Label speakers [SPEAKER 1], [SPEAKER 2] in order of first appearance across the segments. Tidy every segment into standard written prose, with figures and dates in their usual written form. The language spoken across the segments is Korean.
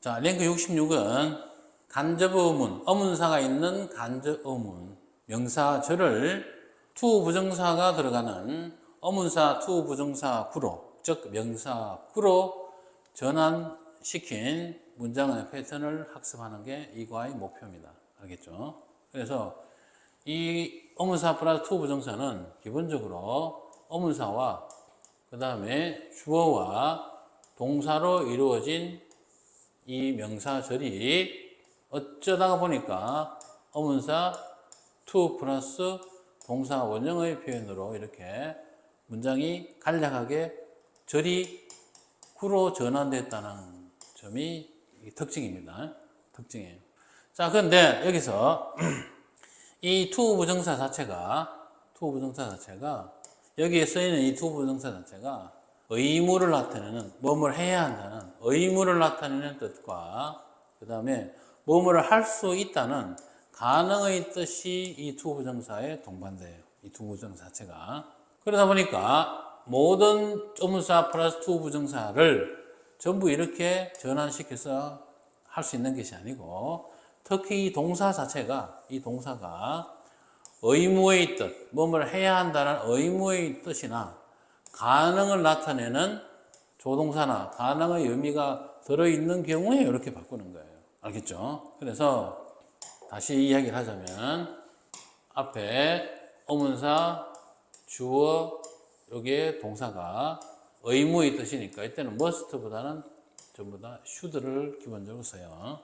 [SPEAKER 1] 자, 랭크 66은 간접 의문, 어문사가 있는 간접 의문, 명사절을 to 부정사가 들어가는 어문사 to 부정사 구로, 즉 명사 구로 전환시킨 문장의 패턴을 학습하는 게 이 과의 목표입니다. 알겠죠? 그래서 이 어문사 플러스 to 부정사는 기본적으로 어문사와 그 다음에 주어와 동사로 이루어진 이 명사절이 어쩌다가 보니까 어문사 to 플러스 동사 원형의 표현으로 이렇게 문장이 간략하게 절이 구로 전환됐다는 점이 특징입니다. 특징이에요. 자, 그런데 여기서 이 to 부정사 자체가 여기에 쓰이는 이 to 부정사 자체가 의무를 나타내는, 뭐뭘 해야 한다는 의무를 나타내는 뜻과 그 다음에 뭐뭐를 할 수 있다는 가능의 뜻이 이 to 부정사의 동반돼요. 이 to 부정사 자체가. 그러다 보니까 모든 어문사 플러스 to 부정사를 전부 이렇게 전환시켜서 할 수 있는 것이 아니고, 특히 이 동사 자체가, 이 동사가 의무의 뜻, 뭐뭘 해야 한다는 의무의 뜻이나 가능을 나타내는 조동사나 가능의 의미가 들어있는 경우에 이렇게 바꾸는 거예요. 알겠죠? 그래서 다시 이야기를 하자면 앞에 어문사, 주어, 여기에 동사가 의무의 뜻이니까 이때는 must보다는 전부 다 should를 기본적으로 써요.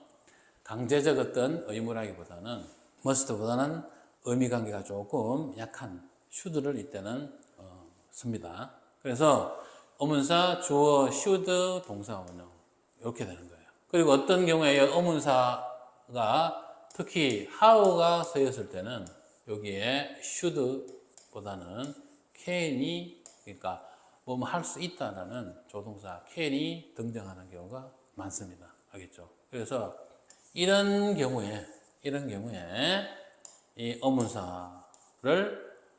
[SPEAKER 1] 강제적 어떤 의무라기보다는 must보다는 의미 관계가 조금 약한 should를 이때는 씁니다. 그래서 어문사, 주어, should, 동사 원형 이렇게 되는 거예요. 그리고 어떤 경우에 어문사가 특히 how가 쓰였을 때는 여기에 should보다는 can이, 그러니까 뭐 할 수 있다라는 조동사 can이 등장하는 경우가 많습니다. 알겠죠? 그래서 이런 경우에 이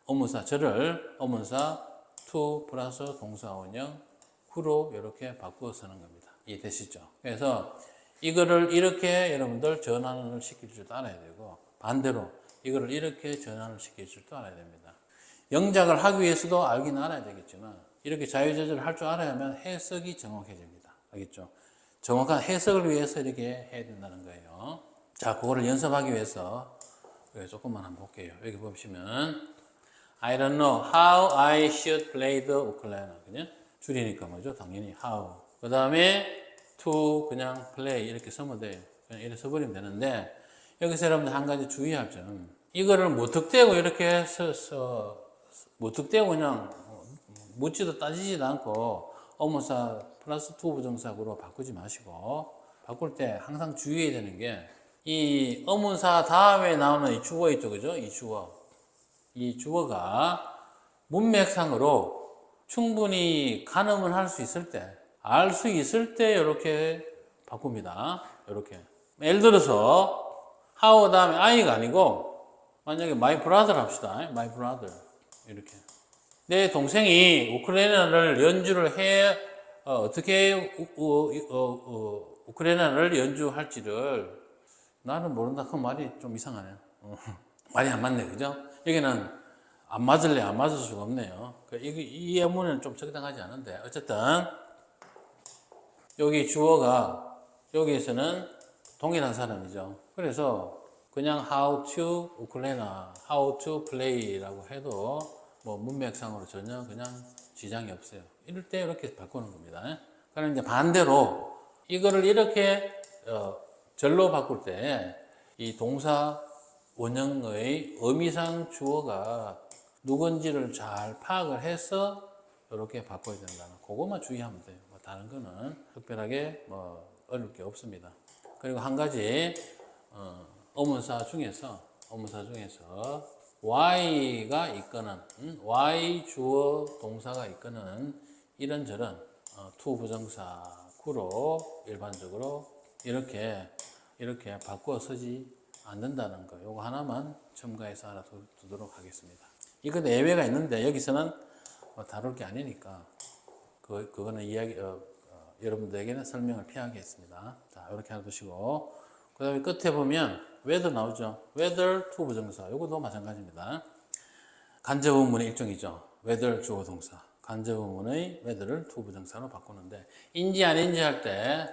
[SPEAKER 1] 어문사절을 어문사 to 플러스 동사 원형 구로 이렇게 바꾸어 쓰는 겁니다. 이해되시죠? 그래서 이거를 이렇게 여러분들 전환을 시킬 줄도 알아야 되고, 반대로 이거를 이렇게 전환을 시킬 줄도 알아야 됩니다. 영작을 하기 위해서도 알긴 알아야 되겠지만, 이렇게 자유제재를 할 줄 알아야만 해석이 정확해집니다. 알겠죠? 정확한 해석을 위해서 이렇게 해야 된다는 거예요. 자, 그거를 연습하기 위해서 조금만 한번 볼게요. 여기 보시면 I don't know how I should play the ukulele. 그냥 줄이니까 뭐죠? 당연히 how. 그 다음에 to 그냥 play 이렇게 쓰면 돼요. 그냥 이렇게 써버리면 되는데, 여기서 여러분들 한 가지 주의할 점. 이거를 무턱대고 이렇게 써서 무턱대고 그냥 묻지도 따지지도 않고 어문사 플러스 to 부정사구로 바꾸지 마시고, 바꿀 때 항상 주의해야 되는 게 이 어문사 다음에 나오는 이 주어 있죠, 그죠? 이 주어가 문맥상으로 충분히 가늠을 할 수 있을 때, 알 수 있을 때 이렇게 바꿉니다. 이렇게. 예를 들어서 how 다음에 I가 아니고 만약에 my brother 합시다. my brother 이렇게. 내 동생이 우크라이나를 연주를 어떻게 우크라이나를 연주할지를 나는 모른다. 그 말이 좀 이상하네요. 말이 안 맞네, 그죠? 여기는 안 맞을래, 안 맞을 수가 없네요. 이 예문은 좀 적당하지 않은데, 어쨌든 여기 주어가 여기에서는 동일한 사람이죠. 그래서 그냥 how to 우크라이나, how to play라고 해도 뭐 문맥상으로 전혀 그냥 지장이 없어요. 이럴 때 이렇게 바꾸는 겁니다. 그럼 이제 반대로 이거를 이렇게 절로 바꿀 때 이 동사 원형의 의미상 주어가 누군지를 잘 파악을 해서 이렇게 바꿔야 된다는 그것만 주의하면 돼요. 뭐 다른 거는 특별하게 뭐 어려울 게 없습니다. 그리고 한 가지 어문사 중에서 y가 이끄는 y 주어 동사가 이끄는 이런 절은 to 부정사 구로 일반적으로 이렇게 바꾸어 쓰지 않는다는 거, 요거 하나만 첨가해서 알아두도록 하겠습니다. 이건 예외가 있는데 여기서는 다룰 게 아니니까 그거는 여러분들에게는 설명을 피하게 했습니다. 자, 이렇게 하나 두시고, 그 다음에 끝에 보면 whether 나오죠. whether to 부정사. 이것도 마찬가지입니다. 간접 의문의 일종이죠. whether 주어 동사. 간접 의문의 whether를 to 부정사로 바꾸는데, 인지 아닌지 할 때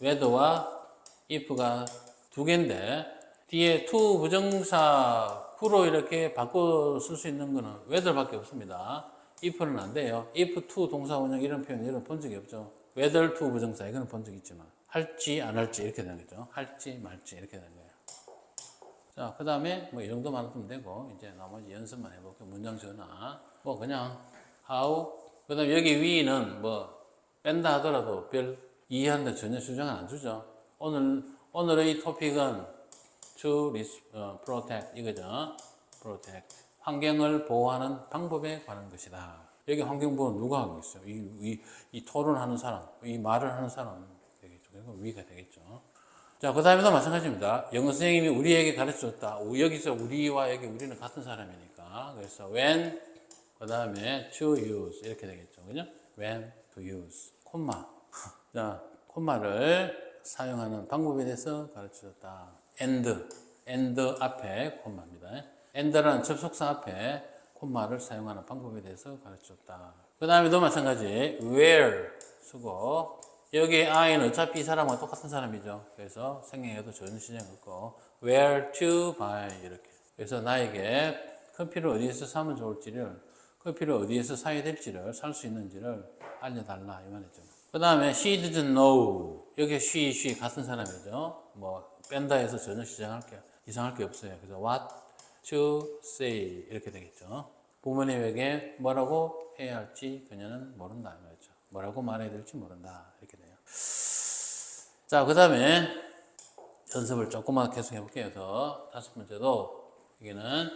[SPEAKER 1] whether와 if가 두 개인데, 뒤에 to 부정사 후로 이렇게 바꿔 쓸 수 있는 거는 whether밖에 없습니다. if는 안 돼요. if to 동사 원형 이런 표현 여러분 본 적이 없죠. whether to 부정사 이거는 본 적이 있지만 할지 안 할지 이렇게 되는 거죠. 할지 말지 이렇게 되는 거예요. 자, 그 다음에 뭐 이 정도만 하면 되고 이제 나머지 연습만 해볼게요. 문장 전화 뭐 그냥 how 그 다음에 여기 위는 뭐 뺀다 하더라도 별 이해하는데 전혀 주장은 안 주죠. 오늘의 토픽은 to protect 이거죠. protect 환경을 보호하는 방법에 관한 것이다. 여기 환경보호는 누가 하고 있어요? 이 토론하는 사람, 이 말을 하는 사람 되겠죠. 그리고 위가 되겠죠. 자, 그 다음에도 마찬가지입니다. 영어 선생님이 우리에게 가르쳐줬다. 여기서 우리와 여기 우리는 같은 사람이니까. 그래서 when, 그 다음에 to use 이렇게 되겠죠. 그죠? when to use. 콤마. 자, 콤마를 사용하는 방법에 대해서 가르쳐줬다. and 앞에 콤마입니다. and라는 접속사 앞에 콤마를 사용하는 방법에 대해서 가르쳐줬다. 그 다음에도 마찬가지 where 쓰고 여기 I는 어차피 이 사람과 똑같은 사람이죠. 그래서 생략해도 전혀 지장 없고 where to buy 이렇게. 그래서 나에게 커피를 어디에서 사면 좋을지를 커피를 어디에서 사야 될지를 살 수 있는지를 알려달라 이 말이죠. 그 다음에 she doesn't know 여기 she 같은 사람이죠. 뭐 뺀다 해서 전혀 이상할 게 없어요. 그래서 what to say 이렇게 되겠죠. 부모님에게 뭐라고 해야 할지 그녀는 모른다 이 말이죠. 뭐라고 말해야 될지 모른다 이렇게 돼요. 자, 그 다음에 연습을 조금만 계속 해볼게요. 더 다섯 번째도 여기는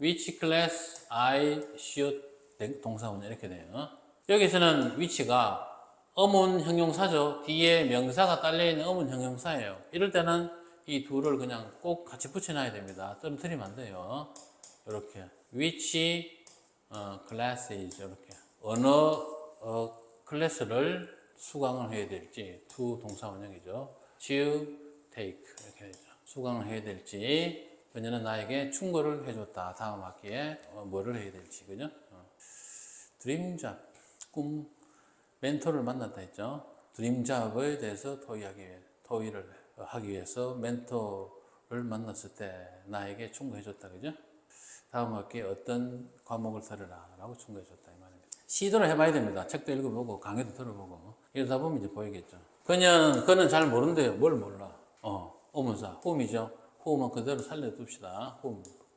[SPEAKER 1] which class I should 동사원이 이렇게 돼요. 여기서는 which가 어문 형용사죠. 뒤에 명사가 딸려있는 어문 형용사예요. 이럴 때는 이 둘을 그냥 꼭 같이 붙여놔야 됩니다. 떨어뜨리면 안 돼요. 이렇게 which classes 이렇게 어느 클래스를 수강을 해야 될지 to 동사 원형이죠. to take 이렇게 되죠. 수강을 해야 될지 그녀는 나에게 충고를 해줬다. 다음 학기에 뭐를 해야 될지 그죠? 드림잡 꿈 멘토를 만났다 했죠. 드림잡에 대해서 토의를 하기 위해서 멘토를 만났을 때 나에게 충고해줬다 그죠? 다음 학기에 어떤 과목을 들으라 라고 충고해줬다 이 말입니다. 시도를 해봐야 됩니다. 책도 읽어보고 강의도 들어보고 이러다 보면 이제 보이겠죠. 그는 잘 모른대요. 뭘 몰라? 어문사 whom이죠. whom은 그대로 살려둡시다.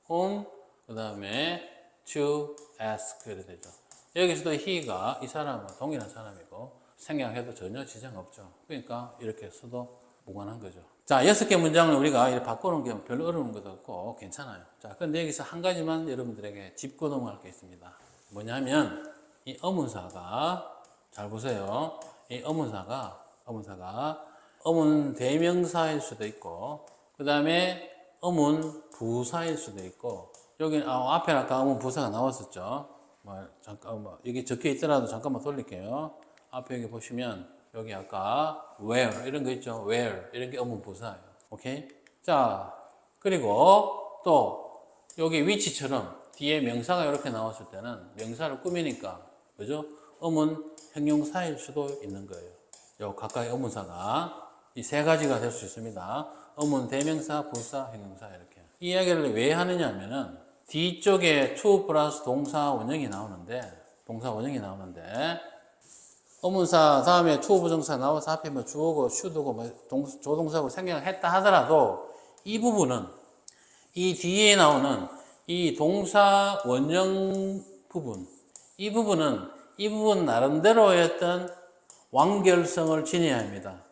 [SPEAKER 1] whom 그 다음에 to ask 이래 되죠. 여기서도 he가 이 사람은 동일한 사람이고 생략해도 전혀 지장 없죠. 그러니까 이렇게 써도 무관한 거죠. 자, 6개 문장을 우리가 이렇게 바꾸는 게 별로 어려운 것도 없고 괜찮아요. 자, 근데 여기서 한 가지만 여러분들에게 짚고 넘어갈 게 있습니다. 뭐냐면 이 어문사가 잘 보세요. 이 어문사가 어문 대명사일 수도 있고 그 다음에 어문 부사일 수도 있고 여기 앞에 아까 어문 부사가 나왔었죠. 여기 적혀 있더라도 잠깐만 돌릴게요. 앞에 여기 보시면 여기 아까 where 이런 거 있죠. where 이런 게 어문 부사예요. 오케이? 자, 그리고 또 여기 which처럼 뒤에 명사가 이렇게 나왔을 때는 명사를 꾸미니까 그죠? 어문 형용사일 수도 있는 거예요. 요 각각의 어문사가 이 세 가지가 될 수 있습니다. 어문 대명사, 부사, 형용사 이렇게. 이 이야기를 왜 하느냐 하면은 뒤쪽에 to 플러스 동사 원형이 나오는데 어문사 다음에 to 부정사 나와서 앞에 뭐 주어고 should고 뭐 조동사고 생략을 했다 하더라도 이 부분은 이 뒤에 나오는 이 동사 원형 부분 이 부분 나름대로의 어떤 완결성을 지녀야 합니다.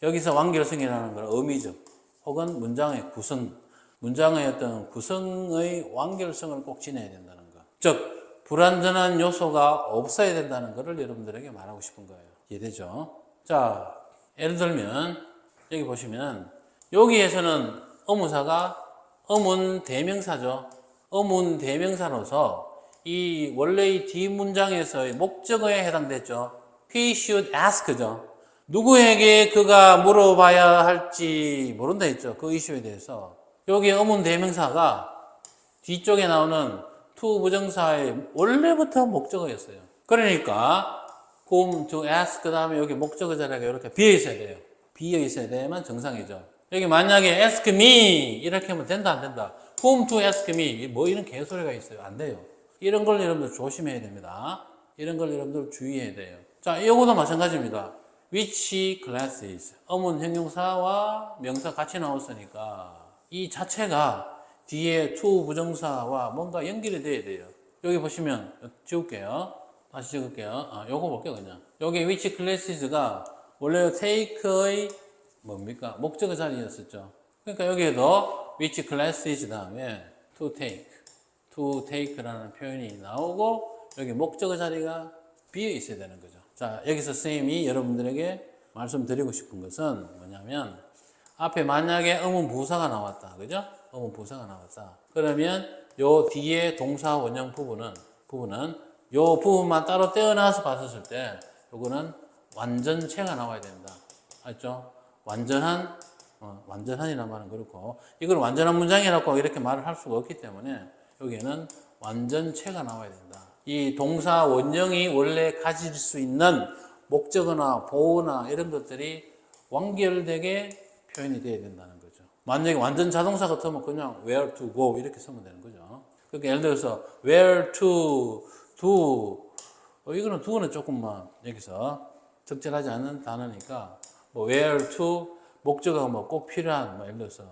[SPEAKER 1] 여기서 완결성이라는 건 의미죠. 혹은 문장의 어떤 구성의 완결성을 꼭 지내야 된다는 것. 즉, 불완전한 요소가 없어야 된다는 것을 여러분들에게 말하고 싶은 거예요. 이해되죠? 자, 예를 들면, 여기 보시면, 여기에서는 어문사가 어문 대명사죠. 어문 대명사로서 이 원래의 뒷문장에서의 목적어에 해당됐죠. he should ask죠. 누구에게 그가 물어봐야 할지 모른다 했죠. 그 이슈에 대해서. 여기 의문 대명사가 뒤쪽에 나오는 to 부정사의 원래부터 목적어였어요. 그러니까 whom to ask 그 다음에 여기 목적어 자리가 이렇게 비어 있어야 돼요. 비어 있어야 되면 정상이죠. 여기 만약에 ask me 이렇게 하면 된다 안 된다. whom to ask me 뭐 이런 개소리가 있어요. 안 돼요. 이런 걸 여러분들 조심해야 됩니다. 이런 걸 여러분들 주의해야 돼요. 자, 이거도 마찬가지입니다. which classes 어문 형용사와 명사 같이 나왔으니까 이 자체가 뒤에 to 부정사와 뭔가 연결이 돼야 돼요. 여기 보시면 지울게요. 다시 찍을게요. 요거 볼게요, 그냥. 여기 which classes가 원래 take의 뭡니까? 목적어 자리였었죠. 그러니까 여기에도 which classes 다음에 to take라는 표현이 나오고 여기 목적어 자리가 비어 있어야 되는 거죠. 자, 여기서 선생님이 여러분들에게 말씀드리고 싶은 것은 뭐냐면 앞에 만약에 의문 부사가 나왔다. 그죠? 의문 부사가 나왔다. 그러면 요 뒤에 동사 원형 부분은 요 부분만 따로 떼어놔서 봤을 때 요거는 완전체가 나와야 된다. 알죠? 완전한이라는 말은 그렇고 이걸 완전한 문장이라고 이렇게 말을 할 수가 없기 때문에 여기에는 완전체가 나와야 된다. 이 동사 원형이 원래 가질 수 있는 목적어나 보어나 이런 것들이 완결되게 표현이 돼야 된다는 거죠. 만약에 완전 자동사 같으면 그냥 where to go 이렇게 쓰면 되는 거죠. 그러니까 예를 들어서 where to do 이거는 do는 조금만 여기서 적절하지 않은 단어니까 뭐 where to 목적어가 뭐 꼭 필요한 뭐 예를 들어서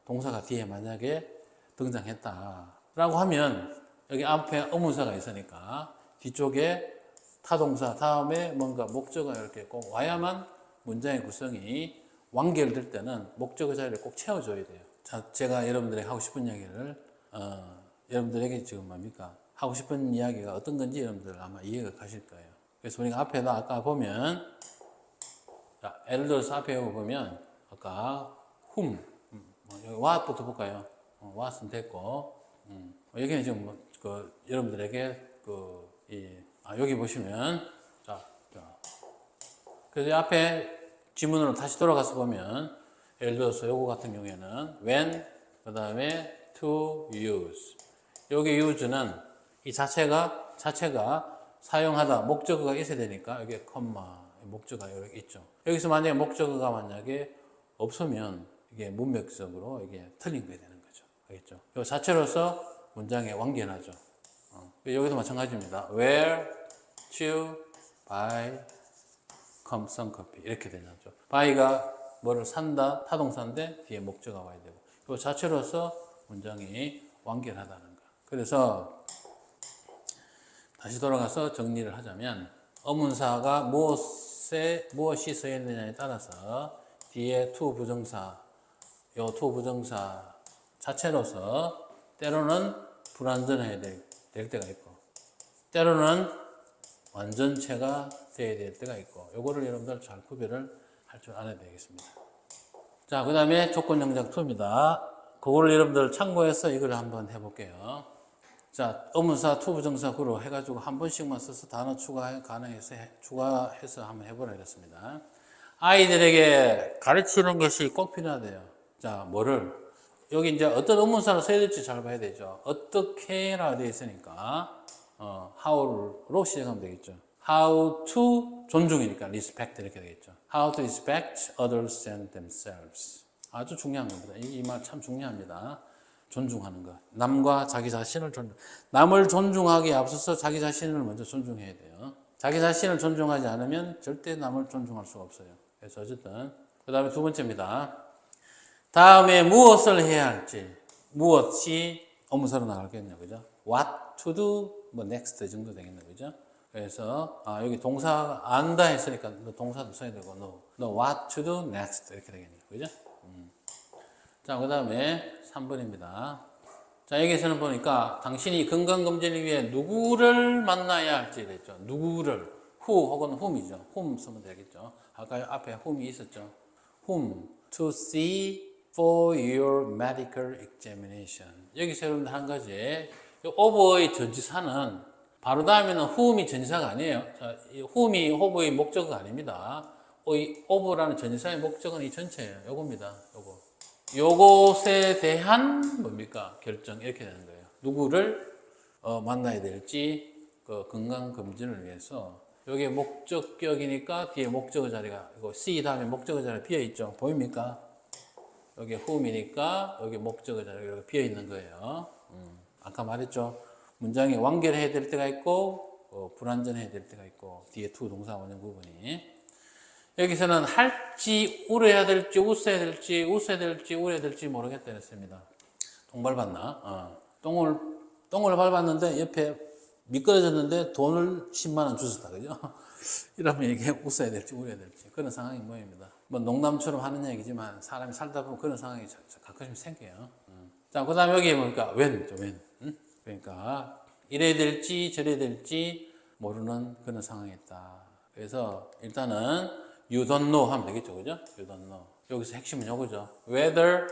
[SPEAKER 1] 동사가 뒤에 만약에 등장했다라고 하면 여기 앞에 의문사가 있으니까 뒤쪽에 타동사 다음에 뭔가 목적어가 이렇게 꼭 와야만 문장의 구성이 완결될 때는 목적어 자리를 꼭 채워줘야 돼요. 자, 제가 여러분들에게 하고 싶은 이야기를 여러분들에게 지금 뭡니까? 하고 싶은 이야기가 어떤 건지 여러분들 아마 이해가 가실 거예요. 그래서 우리가 앞에다 아까 보면 자, 예를 들어서 앞에 보면 아까 whom 여기 what부터 볼까요? what은 됐고 여기는 지금 여러분들에게 여기 보시면 자 그래서 앞에 지문으로 다시 돌아가서 보면 예를 들어서 요거 같은 경우에는 when 그 다음에 to use 여기 use는 이 자체가 사용하다 목적어가 있어야 되니까 여기에 컴마 목적어가 여기 있죠. 여기서 만약에 목적어가 만약에 없으면 이게 문맥적으로 이게 틀린 게 되는 거죠. 알겠죠? 이 자체로서 문장에 완결하죠. 여기도 마찬가지입니다. Where to buy some coffee 이렇게 되죠. buy가 뭐를 산다 타동사인데 뒤에 목적어가 와야 되고 이 자체로서 문장이 완결하다는 거. 그래서 다시 돌아가서 정리를 하자면 어문사가 무엇이 쓰여 있느냐에 따라서 뒤에 to 부정사 요 to 부정사 자체로서 때로는 불완전해야 될 때가 있고 때로는 완전체가 되어야 될 때가 있고 요거를 여러분들 잘 구별을 할 줄 알아야 되겠습니다. 자, 그 다음에 조건영작 2입니다. 그거를 여러분들 참고해서 이걸 한번 해볼게요. 자, 의문사 to 부정사 구로 해가지고 한 번씩만 써서 단어 추가해서 한번 해보려겠습니다. 아이들에게 가르치는 것이 꼭 필요하대요. 자, 뭐를? 여기 이제 어떤 의문사를 써야 될지 잘 봐야 되죠. 어떻게라 되어 있으니까, how로 시작하면 되겠죠. How to 존중이니까 respect 이렇게 되겠죠. How to respect others and themselves. 아주 중요한 겁니다. 이 말 참 중요합니다. 존중하는 것. 남과 자기 자신을 남을 존중하기에 앞서서 자기 자신을 먼저 존중해야 돼요. 자기 자신을 존중하지 않으면 절대 남을 존중할 수가 없어요. 그래서 어쨌든 그 다음에 두 번째입니다. 다음에 무엇을 해야 할지 무엇이 의문사로 나갈겠냐 그죠? What to do 뭐 next 정도 되겠네 그죠? 그래서 여기 동사 안다 했으니까 동사도 써야 되고 no what to do next 이렇게 되겠네요 그죠? 자, 그 다음에 3번입니다. 자, 여기서는 보니까 당신이 건강검진을 위해 누구를 만나야 할지 됐죠. 누구를, who 혹은 whom이죠. whom 쓰면 되겠죠. 아까 앞에 whom이 있었죠. whom to see for your medical examination. 여기서 여러분들 한 가지, over의 전치사는 바로 다음에는 whom이 전치사가 아니에요. 자, 이 whom이 호브의 목적어가 아닙니다. 이 of라는 전치사의 목적은 이 전체예요. 요겁니다. 요것에 대한 뭡니까? 결정 이렇게 되는 거예요. 누구를 만나야 될지 그 건강 검진을 위해서 여기에 목적격이니까 뒤에 목적어 자리가 이거 C 다음에 목적어 자리 비어 있죠. 보입니까? 여기 whom이니까 여기 목적어 자리가 비어 있는 거예요. 아까 말했죠. 문장이 완결해야 될 때가 있고 불완전해야 될 때가 있고 뒤에 to 동사 원형 부분이 여기서는 할지 울어야 될지 웃어야 될지 울어야 될지 모르겠다 했습니다. 똥 밟았나? 똥을 밟았는데 옆에 미끄러졌는데 돈을 10만 원 주셨다. 그죠? 이러면 이게 웃어야 될지 울어야 될지 그런 상황이 모입니다. 뭐 농담처럼 하는 얘기지만 사람이 살다 보면 그런 상황이 가끔씩 생겨요. 자, 그 다음에 여기 보니까 when죠, when. 그러니까 이래야 될지 저래야 될지 모르는 그런 상황이 있다. 그래서 일단은 you don't know 하면 되겠죠. 그죠? you don't know. 여기서 핵심은 요거죠. whether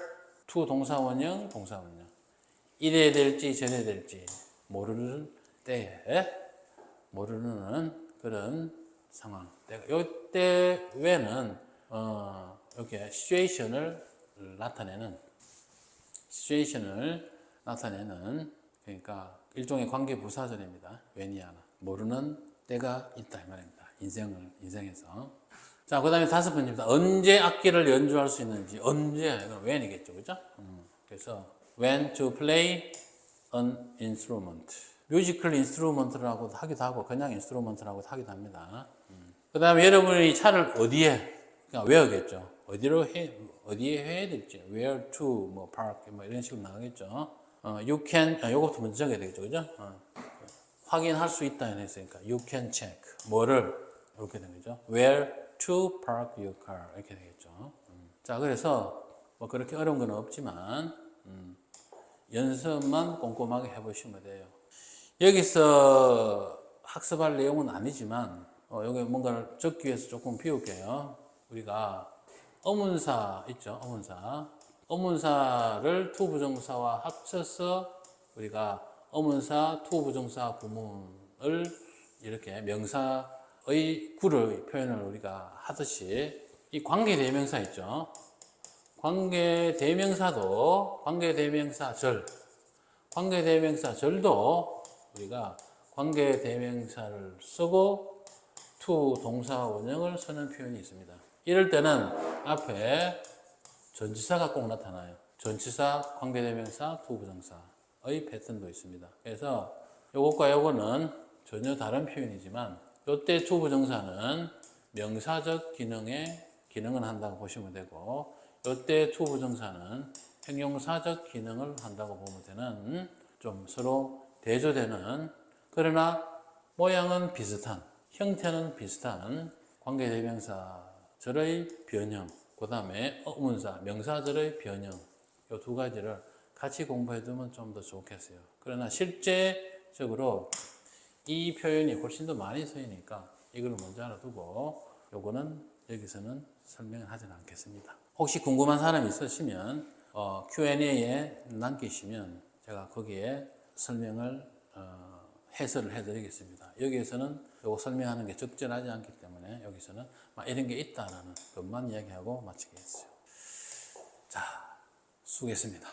[SPEAKER 1] to 동사원형, 동사원형. 이래야 될지 저래야 될지 모르는 때에 모르는 그런 상황. 요때 when은 이렇게 situation을 나타내는 그러니까 일종의 관계 부사절입니다. when이야. 모르는 때가 있다 이 말입니다. 인생에서. 자, 그 다음에 5번째입니다. 언제 악기를 연주할 수 있는지. 언제? 이건 when이겠죠. 그죠? 그래서 when to play an instrument. 뮤지컬 인스트루먼트라고도 하기도 하고 그냥 인스트루먼트라고도 하기도 합니다. 그 다음에 여러분이 차를 어디에, 그러니까 where겠죠. 어디에 해야 될지. where to, 뭐 park, 뭐 이런 식으로 나가겠죠. you can, 요것도 먼저 적어야 되겠죠. 그죠? 확인할 수 있다 했으니까 you can check. 뭐를 이렇게 되는 거죠. where to park your car 이렇게 되겠죠. 자, 그래서 뭐 그렇게 어려운 건 없지만 연습만 꼼꼼하게 해보시면 돼요. 여기서 학습할 내용은 아니지만 여기 뭔가를 적기 위해서 조금 비울게요. 우리가 어문사 있죠. 어문사를 to 부정사와 합쳐서 우리가 어문사, to 부정사 구문을 이렇게 명사의 구를 표현을 우리가 하듯이 이 관계대명사 있죠. 관계대명사절도 우리가 관계대명사를 쓰고 to 동사 원형을 쓰는 표현이 있습니다. 이럴 때는 앞에 전치사가 꼭 나타나요. 전치사, 관계대명사, to 부정사의 패턴도 있습니다. 그래서 요것과 요거는 전혀 다른 표현이지만 요때 to 부정사는 명사적 기능은 한다고 보시면 되고 요때 to 부정사는 형용사적 기능을 한다고 보면 되는 좀 서로 대조되는 그러나 모양은 비슷한 형태는 비슷한 관계대명사절의 변형 그 다음에 어문사, 명사절의 변형 이 두 가지를 같이 공부해 두면 좀 더 좋겠어요. 그러나 실제적으로 이 표현이 훨씬 더 많이 쓰이니까 이걸 먼저 알아두고 요거는 여기서는 설명을 하지는 않겠습니다. 혹시 궁금한 사람이 있으시면 Q&A에 남기시면 제가 거기에 설명을 해설을 해드리겠습니다. 여기에서는 요거 설명하는 게 적절하지 않기 때문에 여기서는 이런 게 있다라는 것만 이야기하고 마치겠어요. 자, 수고했습니다.